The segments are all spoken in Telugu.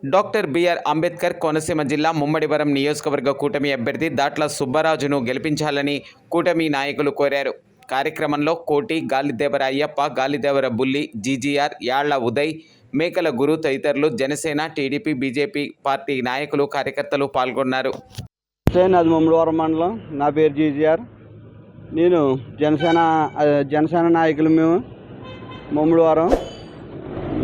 డాక్టర్ బిఆర్ అంబేద్కర్ కోనసీమ జిల్లా ముమ్మడివరం నియోజకవర్గ కూటమి అభ్యర్థి దాట్ల సుబ్బరాజును గెలిపించాలని కూటమి నాయకులు కోరారు. కార్యక్రమంలో కోటి, గాలిదేవర అయ్యప్ప, గాలిదేవర బుల్లి, జీజీఆర్, యాళ్ల ఉదయ్, మేకల గురు తదితరులు జనసేన, టీడీపీ, బీజేపీ పార్టీ నాయకులు, కార్యకర్తలు పాల్గొన్నారు. అది ముమ్మడివరం మండలం. నా పేరు జీజీఆర్. నేను జనసేన నాయకులు. మేము ముమ్మడివరం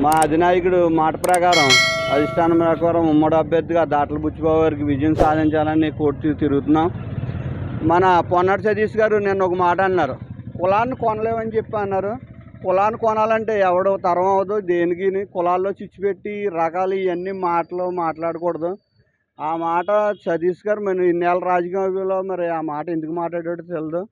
మా అధినాయకుడు మాట ప్రకారం అధిష్టానం ప్రకారం ఉమ్మడి అభ్యర్థిగా దాట్ల బుచ్చిబాబు గారికి విజయం సాధించాలని కోర్టు తిరుగుతున్నాం. మన పొన్నాడు సతీష్ గారు నిన్న ఒక మాట అన్నారు, కులాన్ని కొనలేమని చెప్పి అన్నారు. కులాన్ని కొనాలంటే ఎవడో తరం అవ్వదు. దేనికి కులాల్లో చిచ్చుపెట్టి రకాలు ఇవన్నీ మాట్లాడకూడదు. ఆ మాట సతీష్ గారు మరి ఇన్నేళ్ళ రాజకీయంలో మరి ఆ మాట ఎందుకు మాట్లాడాడో తెలియదు.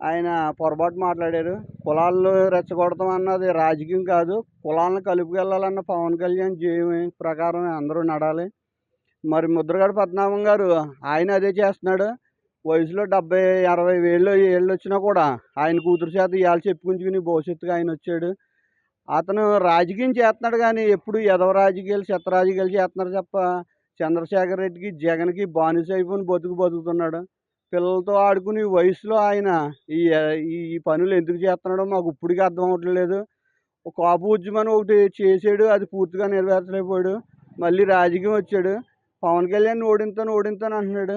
ఆయన పొరపాటు మాట్లాడారు. కులాల్లో రెచ్చగొడతాం అన్నది రాజకీయం కాదు. కులాలను కలుపుకెళ్ళాలన్న పవన్ కళ్యాణ్ జేయం ప్రకారం అందరూ నడాలి. మరి ముద్రగడ పద్మనాభం గారు ఆయన అదే చేస్తున్నాడు. వయసులో 70-60 ఏళ్ళు వచ్చినా కూడా ఆయన కూతురు చేత ఇవాళ చెప్పుకుంచుకుని భవిష్యత్తుగా ఆయన వచ్చాడు. అతను రాజకీయం చేస్తున్నాడు కానీ ఎప్పుడు ఎదవ రాజకీయాలు, చెత్త రాజకీయాలు చేస్తున్నారు తప్ప చంద్రశేఖర్ రెడ్డికి, జగన్కి బానిస అయిపోయి బతుకుతున్నాడు. పిల్లలతో ఆడుకుని వయసులో ఆయన ఈ పనులు ఎందుకు చేస్తున్నాడో మాకు ఇప్పటికీ అర్థం అవ్వట్లేదు. ఒక కాపు ఉద్యమం ఒకటి చేసాడు, అది పూర్తిగా నెరవేర్చలేకపోయాడు. మళ్ళీ రాజకీయం వచ్చాడు. పవన్ కళ్యాణ్ ఓడింతాను అంటున్నాడు.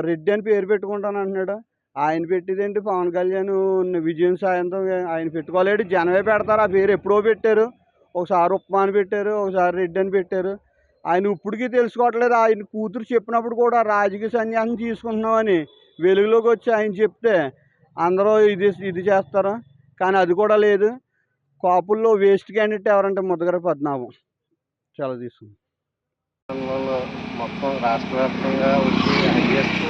రెడ్డి అని పేరు పెట్టుకుంటాను అంటున్నాడు. ఆయన పెట్టేదేంటి? పవన్ కళ్యాణ్ విజయం సాయంత్రం ఆయన పెట్టుకోలేడు, జనమే పెడతారు. ఆ పేరు ఎప్పుడో పెట్టారు. ఒకసారి ఉప్మా అని పెట్టారు, ఒకసారి రెడ్డి అని పెట్టారు. ఆయన ఇప్పటికీ తెలుసుకోవట్లేదు. ఆయన కూతురు చెప్పినప్పుడు కూడా రాజకీయ సన్యాసం తీసుకుంటున్నామని వెలుగులోకి వచ్చి ఆయన చెప్తే అందరూ ఇది చేస్తారు. కానీ అది కూడా లేదు. కాపుల్లో వేస్ట్ క్యాండిడేట్ ఎవరంటే ముద్రగడ పద్మనాభం. చాలా తీసుకుంది. మొత్తం రాష్ట్ర వ్యాప్తంగా వచ్చి హైయెస్ట్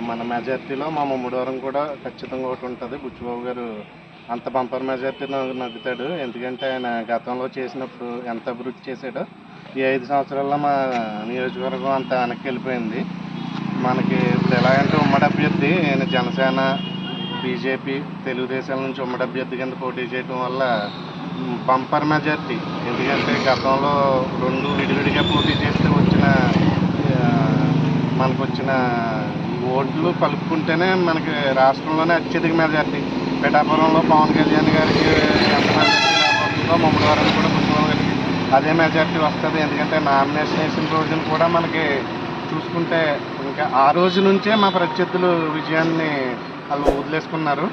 మన మెజార్టీలో మా ముమ్మడివరం కూడా ఖచ్చితంగా ఒకటి ఉంటుంది. బుచ్చిబాబు గారు అంత బంపర్ మెజార్టీ నగ్గుతాడు. ఎందుకంటే ఆయన గతంలో చేసినప్పుడు ఎంత అభివృద్ధి చేశాడో ఈ 5 సంవత్సరాల్లో మా నియోజకవర్గం అంత వెనక్కి వెళ్ళిపోయింది. మనకి ఇప్పుడు ఎలాగంటే ఉమ్మడి అభ్యర్థి ఆయన జనసేన, బీజేపీ, తెలుగుదేశం నుంచి ఉమ్మడి అభ్యర్థి కింద పోటీ చేయడం వల్ల బంపర్ మెజార్టీ. ఎందుకంటే గతంలో 2 విడివిడిగా పోటీ చేస్తే మనకు వచ్చిన ఓట్లు కలుపుకుంటేనే మనకి రాష్ట్రంలోనే అత్యధిక మెజార్టీ. పిఠాపురంలో పవన్ కళ్యాణ్ గారికి ఎంత మెజార్టీ రాబోతుందో ముమ్మడివరం కూడా బుచ్చిబాబు గారికి అదే మెజార్టీ వస్తుంది. ఎందుకంటే నామినేషన్ వేసిన రోజున కూడా మనకి చూసుకుంటే ఇంకా ఆ రోజు నుంచే మా ప్రత్యర్థులు విజయాన్ని వాళ్ళు వదిలేసుకున్నారు.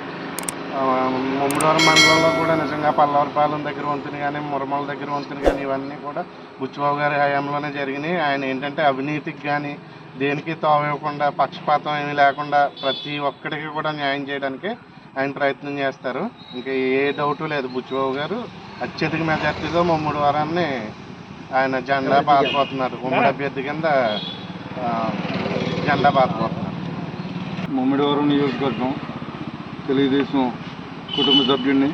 ముమ్మడివరం మండలంలో కూడా నిజంగా పల్లవరపాలెం దగ్గర వంతుని కానీ, మురమల దగ్గర వంతుని కానీ ఇవన్నీ కూడా బుచ్చిబాబు గారి హయాంలోనే జరిగినాయి. ఆయన ఏంటంటే అవినీతికి కానీ దేనికి తావివ్వకుండా, పక్షపాతం ఏమీ లేకుండా ప్రతి ఒక్కడికి కూడా న్యాయం చేయడానికి ఆయన ప్రయత్నం చేస్తారు. ఇంకా ఏ డౌటు లేదు, బుచ్చిబాబు గారు అత్యధిక మెజార్టీతో ముమ్మడివరాన్ని ఆయన జెండా పారిపోతున్నారు. ఉమ్మడి అభ్యర్థి కింద జెండా పారిపోతున్నారు. ముమ్మడివరం నియోజకవర్గం తెలుగుదేశం కుటుంబ సభ్యుడిని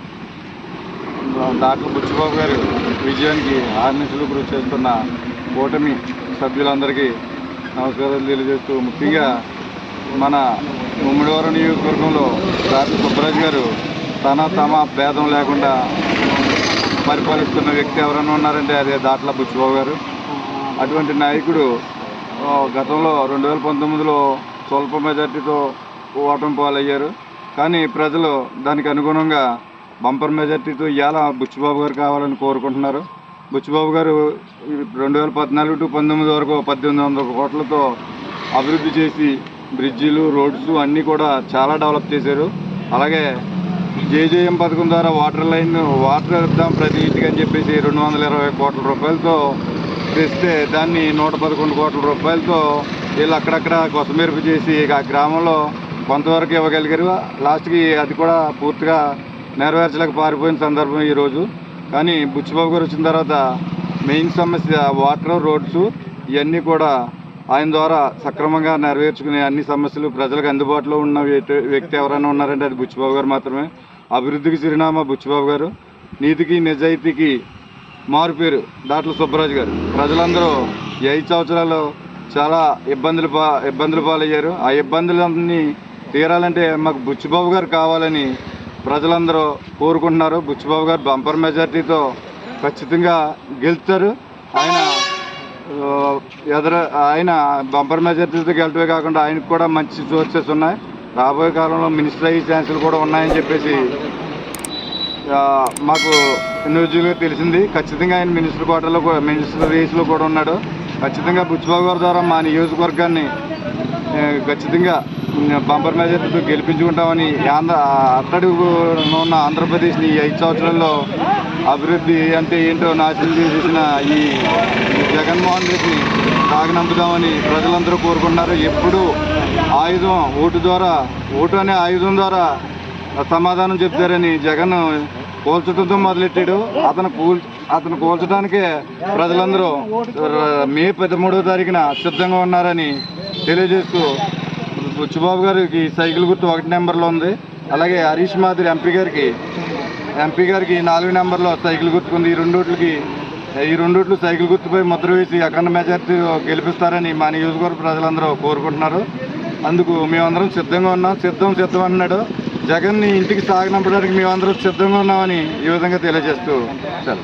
దాట్ల బుచ్చిబాబు గారు విజయానికి ఆర్నిసులు కృషి చేస్తున్న కూటమి సభ్యులందరికీ నమస్కారాలు తెలియజేస్తూ, ముఖ్యంగా మన ముమ్మడివరం నియోజకవర్గంలో దాట్ల సుబ్బరాజు గారు తమ భేదం లేకుండా పరిపాలిస్తున్న వ్యక్తి ఎవరైనా ఉన్నారంటే అదే దాట్ల బుచ్చిబాబు గారు. అటువంటి నాయకుడు గతంలో 2019లో స్వల్ప మెజార్టీతో ఓటమి పాలయ్యారు. కానీ ప్రజలు దానికి అనుగుణంగా బంపర్ మెజార్టీతో ఇవాళ బుచ్చిబాబు గారు కావాలని కోరుకుంటున్నారు. బుచ్చిబాబు గారు 2014 to 19 వరకు 1800 కోట్లతో అభివృద్ధి చేసి బ్రిడ్జిలు, రోడ్స్ అన్నీ కూడా చాలా డెవలప్ చేశారు. అలాగే జేజేఎం పథకం ద్వారా వాటర్ ఇద్దాం ప్రతి ఇంటికి అని చెప్పేసి 220 కోట్ల రూపాయలతో తెస్తే దాన్ని 111 కోట్ల రూపాయలతో వీళ్ళు అక్కడక్కడ కొసమెరుపు చేసి ఆ గ్రామంలో కొంతవరకు ఇవ్వగలిగారు. లాస్ట్కి అది కూడా పూర్తిగా నెరవేర్చలేక పారిపోయిన సందర్భం ఈరోజు. కానీ బుచ్చిబాబు గారు వచ్చిన తర్వాత మెయిన్ సమస్య వాటర్, రోడ్స్ ఇవన్నీ కూడా ఆయన ద్వారా సక్రమంగా నెరవేర్చుకునే అన్ని సమస్యలు ప్రజలకు అందుబాటులో ఉన్న వ్యక్తి ఎవరైనా ఉన్నారంటే అది బుచ్చిబాబు గారు మాత్రమే. అభివృద్ధికి చిరునామా బుచ్చిబాబు గారు. నీతికి నిజాయితీకి మారుపేరు దాట్ల సుబ్బరాజు గారు. ప్రజలందరూ 5 సంవత్సరాలు చాలా ఇబ్బందులు పాలయ్యారు. ఆ ఇబ్బందులన్నీ తీరాలంటే మాకు బుచ్చిబాబు గారు కావాలని ప్రజలందరూ కోరుకుంటున్నారు. బుచ్చిబాబు గారు బంపర్ మెజార్టీతో ఖచ్చితంగా గెలుస్తారు. ఆయన ఆయన బంపర్ మెజార్టీతో గెలటమే కాకుండా ఆయనకు కూడా మంచి సోర్సెస్ ఉన్నాయి. రాబోయే కాలంలో మినిస్టర్ అయ్యే ఛాన్సులు కూడా ఉన్నాయని చెప్పేసి మాకు న్యూస్గా తెలిసింది. ఖచ్చితంగా ఆయన మినిస్టర్ కోటలో మినిస్టర్ రేస్లో కూడా ఉన్నాడు. ఖచ్చితంగా బుచ్చిబాబు గారి ద్వారా మా నియోజకవర్గాన్ని ఖచ్చితంగా బంపర్ మెజార్టీతో గెలిపించుకుంటామని అట్టడుగు ఉన్న ఆంధ్రప్రదేశ్ని 5 సంవత్సరాల్లో అభివృద్ధి అంటే ఏంటో నాశనం చేసేసిన ఈ జగన్మోహన్ రెడ్డిని సాగనంపుదామని ప్రజలందరూ కోరుకున్నారు. ఎప్పుడు ఆయుధం ఓటు అనే ఆయుధం ద్వారా సమాధానం చెప్తారని జగన్ కోల్చడంతో మొదలెట్టాడు. అతను కోల్చడానికే ప్రజలందరూ మే 13వ తారీఖున సిద్ధంగా ఉన్నారని తెలియజేస్తూ బుచ్చిబాబు గారికి సైకిల్ గుర్తు 1 నెంబర్లో ఉంది. అలాగే హరీష్ మాదిరి ఎంపీ గారికి 4 నెంబర్లో సైకిల్ గుర్తుకుంది. ఈ రెండోట్లు సైకిల్ గుర్తుపై ముద్ర వేసి అఖండ మెజార్టీ గెలిపిస్తారని మా నియోజకవర్గ ప్రజలందరూ కోరుకుంటున్నారు. అందుకు మేమందరం సిద్ధంగా ఉన్నాం. సిద్ధం అన్నాడు. జగన్ని ఇంటికి సాగనంపడానికి మేమందరం సిద్ధంగా ఉన్నామని ఈ విధంగా తెలియజేస్తూ సరే.